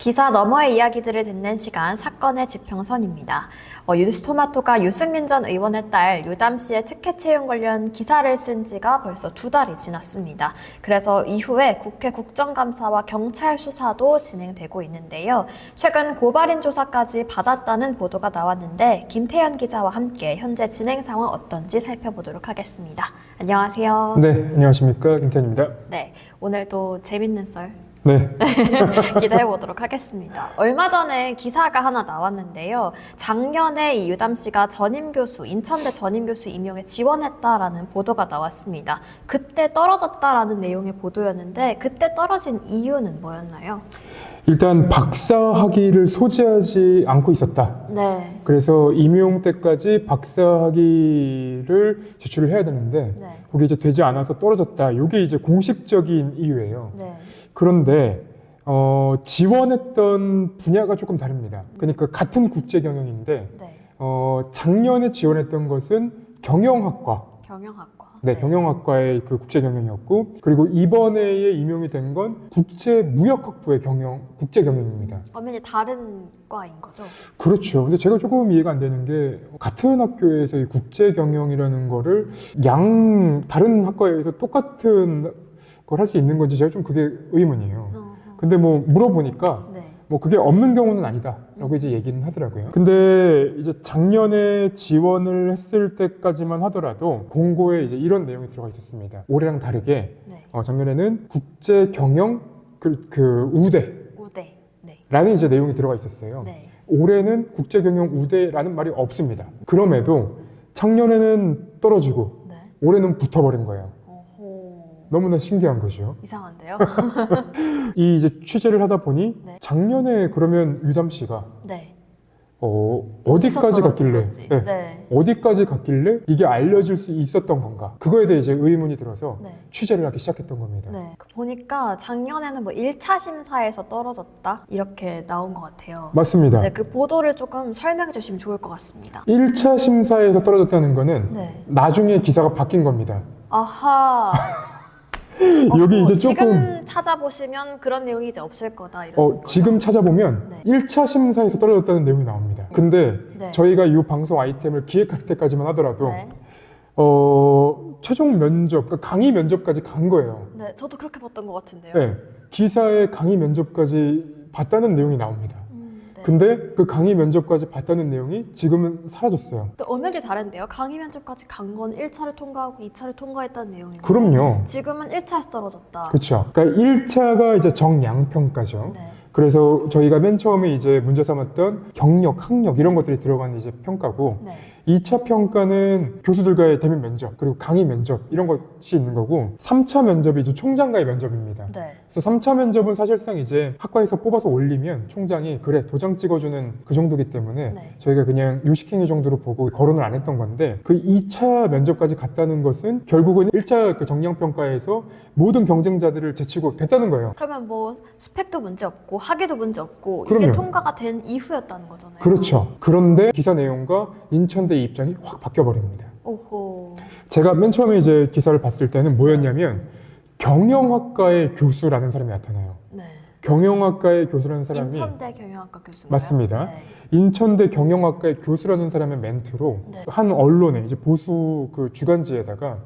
기사 너머의 이야기들을 듣는 시간 사건의 지평선입니다. 뉴스토마토가 유승민 전 의원의 딸 유담 씨의 특혜 채용 관련 기사를 쓴 지가 벌써 2달이 지났습니다. 그래서 이후에 국회 국정감사와 경찰 수사도 진행되고 있는데요. 최근 고발인 조사까지 받았다는 보도가 나왔는데 김태현 기자와 함께 현재 진행 상황 어떤지 살펴보도록 하겠습니다. 안녕하세요. 네, 안녕하십니까. 김태현입니다. 네, 오늘도 재밌는 썰 네. 기대해 보도록 하겠습니다. 얼마 전에 기사가 하나 나왔는데요. 작년에 이 유담 씨가 인천대 전임교수 임용에 지원했다라는 보도가 나왔습니다. 그때 떨어졌다라는 내용의 보도였는데 그때 떨어진 이유는 뭐였나요? 일단 박사 학위를 소지하지 않고 있었다. 네. 그래서 임용 때까지 박사 학위를 제출을 해야 되는데 네. 그게 이제 되지 않아서 떨어졌다. 이게 이제 공식적인 이유예요. 네. 그런데 지원했던 분야가 조금 다릅니다. 그러니까 같은 국제 경영인데 네. 작년에 지원했던 것은 경영학과. 경영학과. 네, 경영학과의 그 국제 경영이었고, 그리고 이번에 임용이 된 건 국제무역학부의 국제 경영입니다. 엄연히 다른 과인 거죠? 그렇죠. 근데 제가 조금 이해가 안 되는 게 같은 학교에서 이 국제 경영이라는 거를 다른 학과에서 똑같은 걸 할 수 있는 건지 제가 좀 그게 의문이에요. 근데 뭐 물어보니까 네. 뭐 그게 없는 경우는 아니다라고 이제 얘기는 하더라고요. 근데 이제 작년에 지원을 했을 때까지만 하더라도 공고에 이제 이런 내용이 들어가 있었습니다. 올해랑 다르게 네. 작년에는 국제 경영 우대라는 우대. 네. 이제 내용이 들어가 있었어요. 네. 올해는 국제 경영 우대라는 말이 없습니다. 그럼에도 작년에는 떨어지고 네. 올해는 붙어버린 거예요. 오호. 너무나 신기한 거죠. 이상한데요? 이 이제 취재를 하다 보니 네. 작년에 그러면 유담 씨가 네. 어디까지 갔길래 네. 네. 어디까지 갔길래 이게 알려질 수 있었던 건가? 그거에 대해 이제 의문이 들어서 네. 취재를 하기 시작했던 겁니다. 네. 보니까 작년에는 뭐 1차 심사에서 떨어졌다 이렇게 나온 것 같아요. 맞습니다. 네, 그 보도를 조금 설명해 주시면 좋을 것 같습니다. 1차 심사에서 떨어졌다는 거는 네. 나중에 기사가 바뀐 겁니다. 아하. 여기 이제 조금 지금 찾아보시면 그런 내용이 이제 없을 거다 이런 거죠? 지금 찾아보면 네. 1차 심사에서 떨어졌다는 내용이 나옵니다. 근데 네. 저희가 이 방송 아이템을 기획할 때까지만 하더라도 네. 최종 면접, 그러니까 강의 면접까지 간 거예요. 네, 저도 그렇게 봤던 것 같은데요. 네, 기사에 강의 면접까지 봤다는 내용이 나옵니다. 네. 근데 그 강의 면접까지 봤다는 내용이 지금은 사라졌어요. 근데 엄연히 다른데요. 강의 면접까지 간 건 1차를 통과하고 2차를 통과했다는 내용인데 그럼요. 지금은 1차에서 떨어졌다. 그렇죠. 그러니까 1차가 이제 정량평가죠. 네. 그래서 저희가 맨 처음에 이제 문제 삼았던 경력, 학력 이런 것들이 들어간 이제 평가고 네. 2차 평가는 교수들과의 대면 면접, 그리고 강의 면접 이런 것이 있는 거고 3차 면접이 이제 총장과의 면접입니다. 네. 그래서 3차 면접은 사실상 이제 학과에서 뽑아서 올리면 총장이 그래 도장 찍어주는 그 정도기 때문에 네. 저희가 그냥 요식행위 정도로 보고 거론을 안 했던 건데 그 2차 면접까지 갔다는 것은 결국은 1차 그 정량평가에서 모든 경쟁자들을 제치고 됐다는 거예요. 그러면 뭐 스펙도 문제 없고 학위도 문제 없고 그럼요. 이게 통과가 된 이후였다는 거잖아요. 그렇죠. 그런데 기사 내용과 인천대 입장이 확 바뀌어버립니다. 오호. 제가 맨 처음에 이제 기사를 봤을 때는 뭐였냐면 경영학과의 교수라는 사람이 나타나요. 네. 경영학과의 교수라는 사람이 인천대 경영학과 교수인가요? 맞습니다. 네. 인천대 경영학과의 교수라는 사람의 멘트로 네. 한 언론에 이제 보수 그 주간지에다가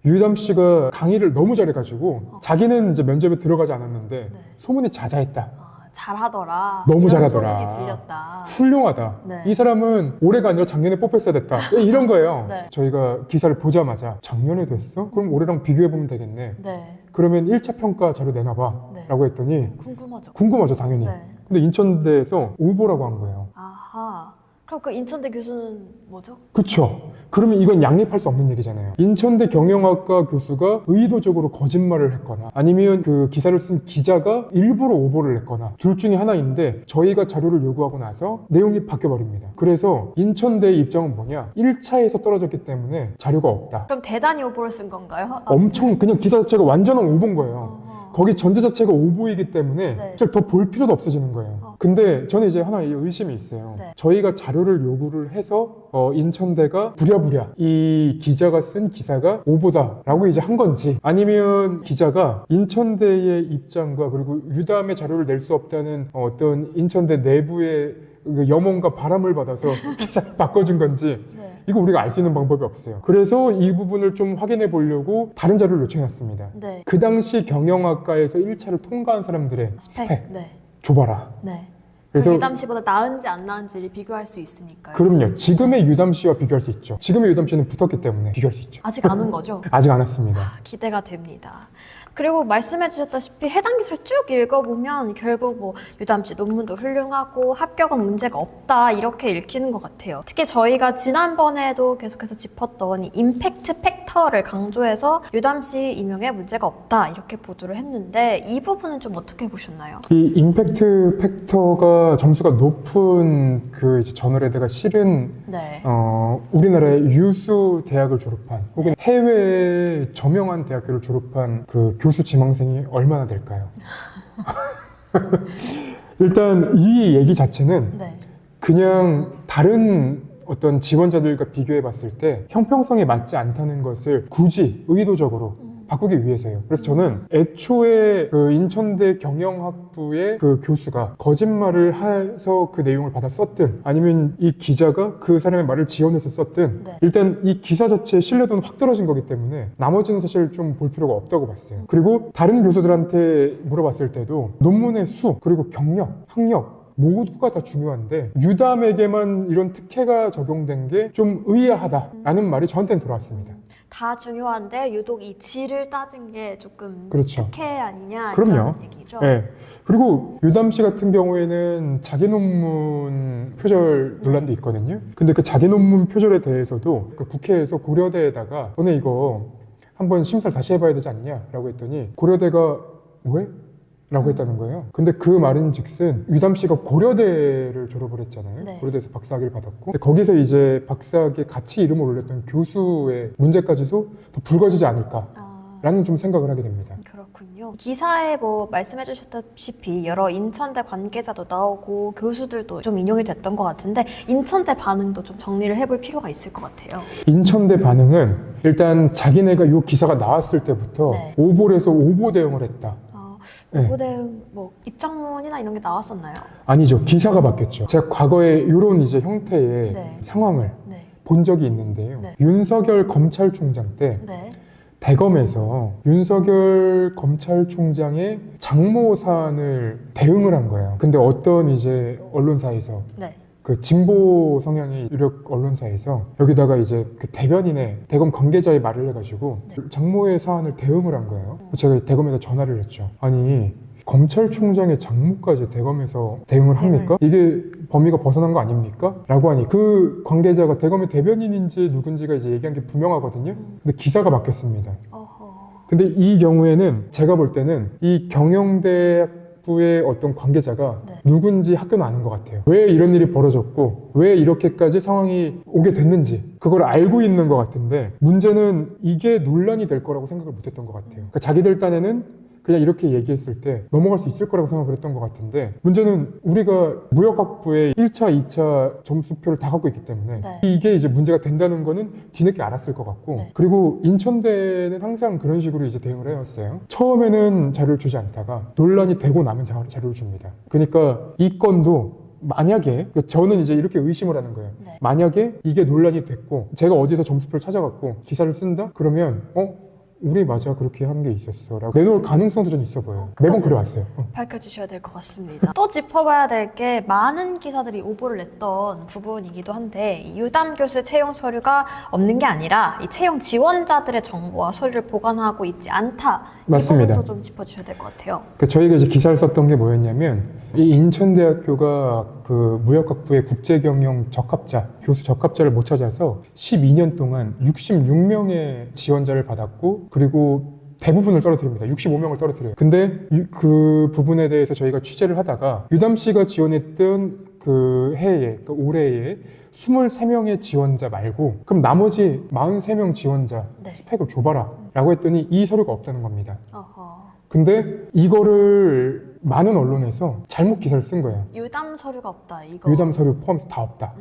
유담 씨가 강의를 너무 잘해가지고 자기는 이제 면접에 들어가지 않았는데 네. 소문이 자자했다. 잘하더라. 너무 이런 잘하더라. 소문이 들렸다. 훌륭하다. 네. 이 사람은 올해가 아니라 작년에 뽑혔어야 됐다. 이런 거예요. 네. 저희가 기사를 보자마자 작년에 됐어? 그럼 올해랑 비교해보면 되겠네. 네. 그러면 1차 평가 자료 내놔봐. 네. 라고 했더니 궁금하죠. 궁금하죠, 당연히. 네. 근데 인천대에서 오보라고 한 거예요. 아하. 그럼 그 인천대 교수는 뭐죠? 그쵸? 그러면 이건 양립할 수 없는 얘기잖아요. 인천대 경영학과 교수가 의도적으로 거짓말을 했거나 아니면 그 기사를 쓴 기자가 일부러 오보를 했거나 둘 중에 하나인데 저희가 자료를 요구하고 나서 내용이 바뀌어버립니다. 그래서 인천대의 입장은 뭐냐? 1차에서 떨어졌기 때문에 자료가 없다. 그럼 대단히 오보를 쓴 건가요? 엄청 그냥 기사 자체가 완전한 오보인 거예요. 어허. 거기 전제 자체가 오보이기 때문에 네. 사실 더 볼 필요도 없어지는 거예요. 근데 저는 이제 하나 의심이 있어요. 네. 저희가 자료를 요구를 해서 인천대가 부랴부랴 이 기자가 쓴 기사가 오보다라고 이제 한 건지, 아니면 기자가 인천대의 입장과 그리고 유담의 자료를 낼 수 없다는 어떤 인천대 내부의 그 염원과 바람을 받아서 기사를 바꿔준 건지, 네. 이거 우리가 알 수 있는 방법이 없어요. 그래서 이 부분을 좀 확인해 보려고 다른 자료를 요청했습니다. 네. 그 당시 경영학과에서 1차를 통과한 사람들의 스펙 네. 줘봐라. 네. 그래서 유담 씨보다 나은지 안 나은지를 비교할 수 있으니까요. 그럼요. 지금의 유담 씨와 비교할 수 있죠. 지금의 유담 씨는 붙었기 때문에 비교할 수 있죠. 아직 안 온 거죠? 아직 안 왔습니다. 기대가 됩니다. 그리고 말씀해 주셨다시피 해당 기사를 쭉 읽어보면 결국 뭐 유담 씨 논문도 훌륭하고 합격은 문제가 없다 이렇게 읽히는 것 같아요. 특히 저희가 지난번에도 계속해서 짚었던 이 임팩트 팩터를 강조해서 유담 씨 임용에 문제가 없다 이렇게 보도를 했는데 이 부분은 좀 어떻게 보셨나요? 이 임팩트 팩터가 점수가 높은 그 이제 저널에다가 실은 네. 우리나라의 유수 대학을 졸업한 혹은 해외 저명한 대학교를 졸업한 그 교수 지망생이 얼마나 될까요? 일단 이 얘기 자체는 네. 그냥 다른 어떤 지원자들과 비교해 봤을 때 형평성에 맞지 않다는 것을 굳이 의도적으로 바꾸기 위해서예요. 그래서 저는 애초에 그 인천대 경영학부의 그 교수가 거짓말을 해서 그 내용을 받아 썼든 아니면 이 기자가 그 사람의 말을 지원해서 썼든 네. 일단 이 기사 자체의 신뢰도는 확 떨어진 거기 때문에 나머지는 사실 좀 볼 필요가 없다고 봤어요. 그리고 다른 교수들한테 물어봤을 때도 논문의 수 그리고 경력, 학력 모두가 다 중요한데 유담에게만 이런 특혜가 적용된 게 좀 의아하다라는 말이 저한테는 돌아왔습니다. 다 중요한데 유독 이 질을 따진 게 조금 그렇죠. 특혜 아니냐 그럼요. 이런 얘기죠. 네. 그리고 유담 씨 같은 경우에는 자기 논문 표절 논란도 있거든요. 근데 그 자기 논문 표절에 대해서도 그 국회에서 고려대에다가 너네 이거 한번 심사를 다시 해봐야 되지 않냐? 라고 했더니 고려대가 왜? 라고 했다는 거예요. 근데 그 말인 즉슨 유담 씨가 고려대를 졸업을 했잖아요. 네. 고려대에서 박사학위를 받았고 근데 거기서 이제 박사학위에 같이 이름을 올렸던 교수의 문제까지도 더 불거지지 않을까 라는 좀 생각을 하게 됩니다. 그렇군요. 기사에 뭐 말씀해 주셨다시피 여러 인천대 관계자도 나오고 교수들도 좀 인용이 됐던 것 같은데 인천대 반응도 좀 정리를 해볼 필요가 있을 것 같아요. 인천대 반응은 일단 자기네가 이 기사가 나왔을 때부터 네. 오보에서 오보 대응을 했다. 네. 오보대응 뭐 입장문이나 이런 게 나왔었나요? 아니죠. 기사가 바뀌었죠. 제가 과거에 이런 이제 형태의 네. 상황을 네. 본 적이 있는데요. 네. 윤석열 검찰총장 때 네. 대검에서 윤석열 검찰총장의 장모 사안을 대응을 한 거예요. 근데 어떤 이제 언론사에서 네. 그 진보 성향의 유력 언론사에서 여기다가 이제 그 대변인의 대검 관계자의 말을 해가지고 네. 장모의 사안을 대응을 한 거예요. 제가 대검에다 전화를 했죠. 아니 검찰총장의 장모까지 대검에서 대응을 합니까? 이게 범위가 벗어난 거 아닙니까? 라고 하니 그 관계자가 대검의 대변인인지 누군지가 이제 얘기한 게 분명하거든요. 근데 기사가 바뀌었습니다. 어허. 근데 이 경우에는 제가 볼 때는 이 경영대학부의 어떤 관계자가 네. 누군지 학교는 아는 것 같아요. 왜 이런 일이 벌어졌고 왜 이렇게까지 상황이 오게 됐는지 그걸 알고 있는 것 같은데 문제는 이게 논란이 될 거라고 생각을 못했던 것 같아요. 그러니까 자기들 딴에는 그냥 이렇게 얘기했을 때 넘어갈 수 있을 거라고 생각을 했던 것 같은데 문제는 우리가 무역학부의 1차, 2차 점수표를 다 갖고 있기 때문에 네. 이게 이제 문제가 된다는 거는 뒤늦게 알았을 것 같고 네. 그리고 인천대는 항상 그런 식으로 이제 대응을 해왔어요. 처음에는 자료를 주지 않다가 논란이 되고 나면 자료를 줍니다. 그러니까 이 건도 만약에 저는 이제 이렇게 의심을 하는 거예요. 네. 만약에 이게 논란이 됐고 제가 어디서 점수표를 찾아갖고 기사를 쓴다? 그러면 우리 맞아 그렇게 한 게 있었어 라고 내놓을 가능성도 좀 있어 보여요. 매번 끝까지 그래왔어요. 밝혀주셔야 될 것 같습니다. 또 짚어봐야 될 게 많은 기사들이 오보를 냈던 부분이기도 한데 이 유담 교수 채용 서류가 없는 게 아니라 이 채용 지원자들의 정보와 서류를 보관하고 있지 않다. 맞습니다. 이 부분도 좀 짚어주셔야 될 것 같아요. 그러니까 저희가 이제 기사를 썼던 게 뭐였냐면 이 인천대학교가 그 무역학부의 국제경영 적합자, 교수 적합자를 못 찾아서 12년 동안 66명의 지원자를 받았고 그리고 대부분을 떨어뜨립니다. 65명을 떨어뜨려요. 근데 그 부분에 대해서 저희가 취재를 하다가 유담 씨가 지원했던 그 해에, 그 올해에 23명의 지원자 말고 그럼 나머지 43명 지원자 네. 스펙을 줘봐라 라고 했더니 이 서류가 없다는 겁니다. 어허. 근데 이거를 많은 언론에서 잘못 기사를 쓴 거예요. 유담 서류가 없다. 이거. 유담 서류 포함해서 다 없다.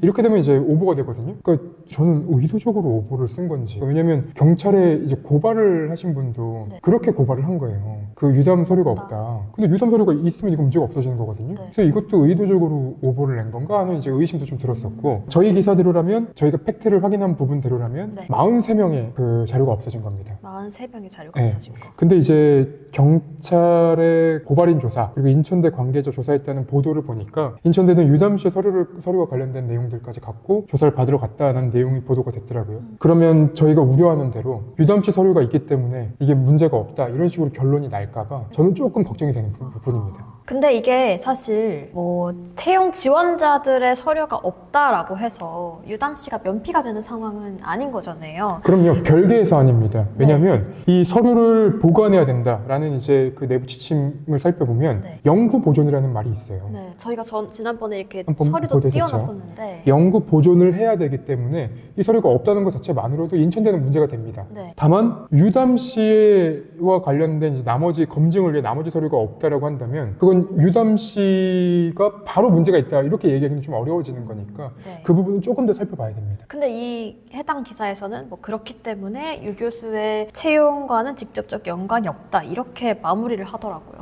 이렇게 되면 이제 오보가 되거든요. 그러니까 저는 의도적으로 오보를 쓴 건지. 왜냐면 경찰에 이제 고발을 하신 분도 네. 그렇게 고발을 한 거예요. 그 유담 서류가 없다. 근데 유담 서류가 있으면 이거 문제가 없어지는 거거든요. 네. 그래서 이것도 의도적으로 오보를 낸 건가 하는 이제 의심도 좀 들었었고, 저희 기사대로라면, 저희가 팩트를 확인한 부분대로라면 네. 43명의 그 자료가 없어진 겁니다. 43명의 자료가 네. 없어진 거. 근데 이제 경찰의 고발인 조사 그리고 인천대 관계자 조사했다는 보도를 보니까 인천대는 유담 씨의 서류와 관련된 내용들까지 갖고 조사를 받으러 갔다는 내용이 보도가 됐더라고요. 그러면 저희가 우려하는 대로 유담 씨 서류가 있기 때문에 이게 문제가 없다 이런 식으로 결론이 날까봐 저는 조금 걱정이 되는 부분입니다. 근데 이게 사실 뭐 채용 지원자들의 서류가 없다라고 해서 유담 씨가 면피가 되는 상황은 아닌 거잖아요. 그럼요, 별개의 사안입니다. 왜냐하면 이 서류를 보관해야 된다라는 이제 그 내부 지침을 살펴보면 네. 영구 보존이라는 말이 있어요. 네, 저희가 지난번에 이렇게 한번 서류도 보도됐죠. 띄워놨었는데 영구 보존을 해야 되기 때문에 이 서류가 없다는 것 자체만으로도 인천대는 문제가 됩니다. 네. 다만 유담 씨와 관련된 이제 나머지 검증을 위해 나머지 서류가 없다라고 한다면 그건 유담 씨가 바로 문제가 있다 이렇게 얘기하기는 좀 어려워지는 거니까 네. 그 부분은 조금 더 살펴봐야 됩니다. 근데 이 해당 기사에서는 뭐 그렇기 때문에 유 교수의 채용과는 직접적 연관이 없다 이렇게 마무리를 하더라고요.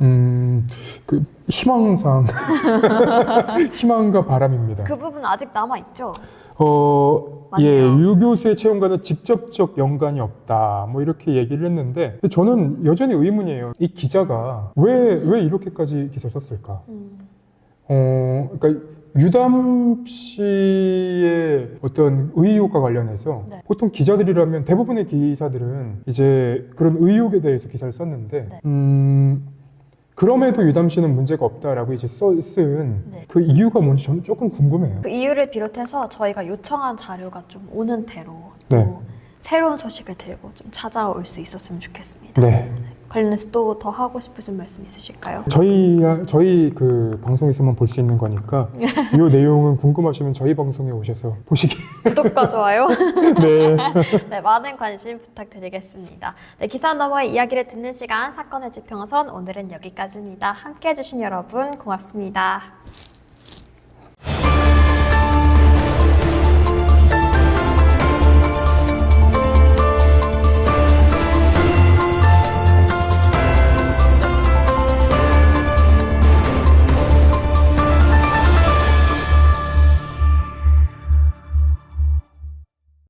그 희망상 희망과 바람입니다. 그 부분 아직 남아 있죠. 예, 맞네요. 유 교수의 채용과는 직접적 연관이 없다. 뭐 이렇게 얘기를 했는데 저는 여전히 의문이에요. 이 기자가 왜 이렇게까지 기사를 썼을까? 그러니까 유담 씨의 어떤 의혹과 관련해서 네. 보통 기자들이라면 대부분의 기사들은 이제 그런 의혹에 대해서 기사를 썼는데 그럼에도 유담 씨는 문제가 없다라고 이제 쓴 네. 그 이유가 뭔지 저는 조금 궁금해요. 그 이유를 비롯해서 저희가 요청한 자료가 좀 오는 대로 네. 또 새로운 소식을 들고 좀 찾아올 수 있었으면 좋겠습니다. 네. 관련해서 또 더 하고 싶으신 말씀 있으실까요? 저희 그 방송에서만 볼 수 있는 거니까 이 내용은 궁금하시면 저희 방송에 오셔서 보시기. 구독과 좋아요. 네. 네, 많은 관심 부탁드리겠습니다. 네, 기사 너머의 이야기를 듣는 시간 사건의 지평선 오늘은 여기까지입니다. 함께해 주신 여러분 고맙습니다.